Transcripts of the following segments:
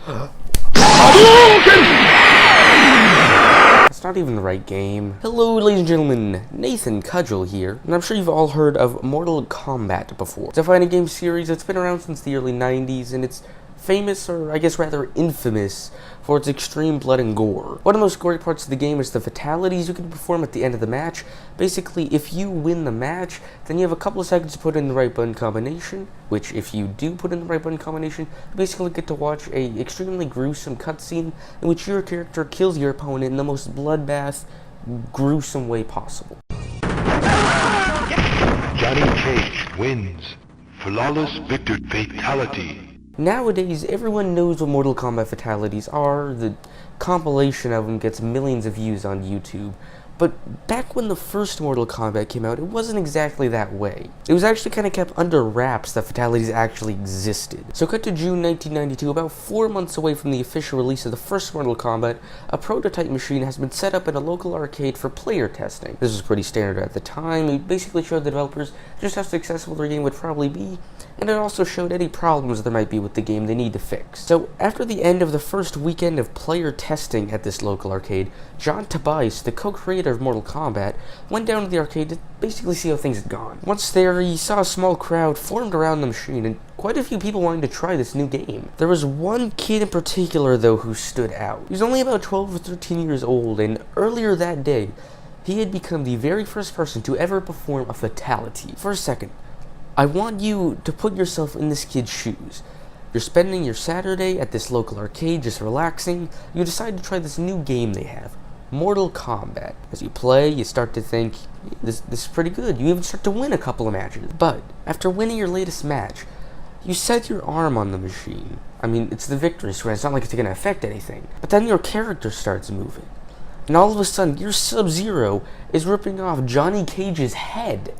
It's not even the right game. Hello, ladies and gentlemen, Nathan Cudgel here, and I'm sure you've all heard of Mortal Kombat before. It's a fighting game series that's been around since the early 90s, and it's famous, or I guess rather infamous, for its extreme blood and gore. One of the most gory parts of the game is the fatalities you can perform at the end of the match. Basically, if you win the match, then you have a couple of seconds to put in the right button combination, which if you do put in the right button combination, you basically get to watch a extremely gruesome cutscene in which your character kills your opponent in the most bloodbath, gruesome way possible. Johnny Cage wins. Flawless victory fatality. Nowadays, everyone knows what Mortal Kombat fatalities are. The compilation of them gets millions of views on YouTube. But back when the first Mortal Kombat came out, it wasn't exactly that way. It was actually kind of kept under wraps that fatalities actually existed. So cut to June 1992, about 4 months away from the official release of the first Mortal Kombat, a prototype machine has been set up in a local arcade for player testing. This was pretty standard at the time. It basically showed the developers just how successful their game would probably be, and it also showed any problems there might be with the game they need to fix. So after the end of the first weekend of player testing at this local arcade, John Tobias, the co-creator of Mortal Kombat, went down to the arcade to basically see how things had gone. Once there, he saw a small crowd formed around the machine, and quite a few people wanted to try this new game. There was one kid in particular, though, who stood out. He was only about 12 or 13 years old, and earlier that day, he had become the very first person to ever perform a fatality. For a second, I want you to put yourself in this kid's shoes. You're spending your Saturday at this local arcade just relaxing. You decide to try this new game they have, Mortal Kombat. As you play, you start to think, this is pretty good. You even start to win a couple of matches. But after winning your latest match, you set your arm on the machine. I mean, it's the victory square. It's not like it's going to affect anything. But then your character starts moving. And all of a sudden, your Sub-Zero is ripping off Johnny Cage's head.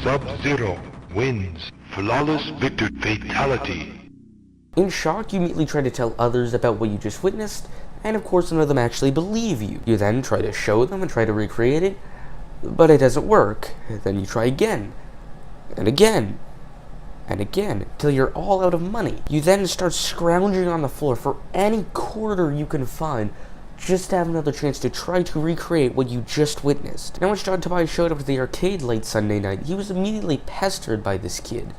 Sub-Zero wins. Flawless victory fatality. In shock, you immediately try to tell others about what you just witnessed, and of course none of them actually believe you. You then try to show them and try to recreate it, but it doesn't work. Then you try again, and again, and again, till you're all out of money. You then start scrounging on the floor for any quarter you can find, just to have another chance to try to recreate what you just witnessed. Now once John Tobias showed up to the arcade late Sunday night, he was immediately pestered by this kid.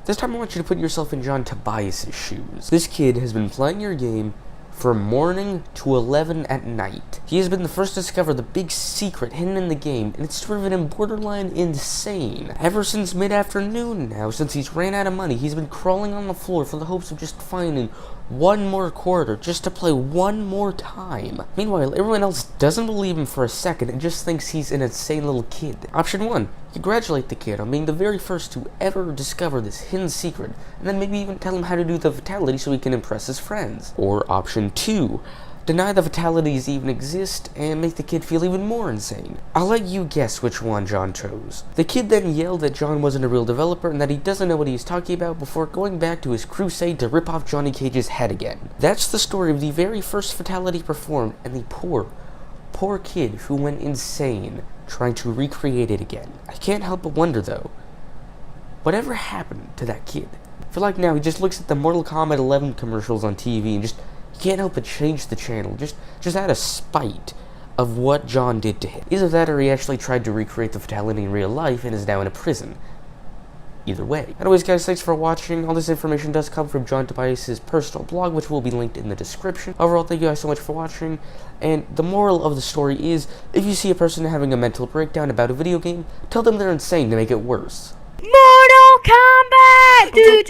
This time I want you to put yourself in John Tobias' shoes. This kid has been playing your game from morning to 11 at night. He has been the first to discover the big secret hidden in the game, and it's driven him borderline insane. Ever since mid-afternoon now, since he's ran out of money, he's been crawling on the floor for the hopes of just finding one more quarter, just to play one more time. Meanwhile, everyone else doesn't believe him for a second and just thinks he's an insane little kid. Option 1. Congratulate the kid on being the very first to ever discover this hidden secret, and then maybe even tell him how to do the fatality so he can impress his friends. Or option 2. Deny the fatalities even exist and make the kid feel even more insane. I'll let you guess which one John chose. The kid then yelled that John wasn't a real developer and that he doesn't know what he's talking about before going back to his crusade to rip off Johnny Cage's head again. That's the story of the very first fatality performed and the poor kid who went insane trying to recreate it again. I can't help but wonder though, whatever happened to that kid? I feel like now he just looks at the Mortal Kombat 11 commercials on TV and can't help but change the channel, just out of spite of what John did to him. Either that or he actually tried to recreate the fatality in real life and is now in a prison. Either way. Anyways guys, thanks for watching. All this information does come from John Tobias' personal blog, which will be linked in the description. Overall, thank you guys so much for watching, and the moral of the story is, if you see a person having a mental breakdown about a video game, tell them they're insane to make it worse. Mortal Kombat! Do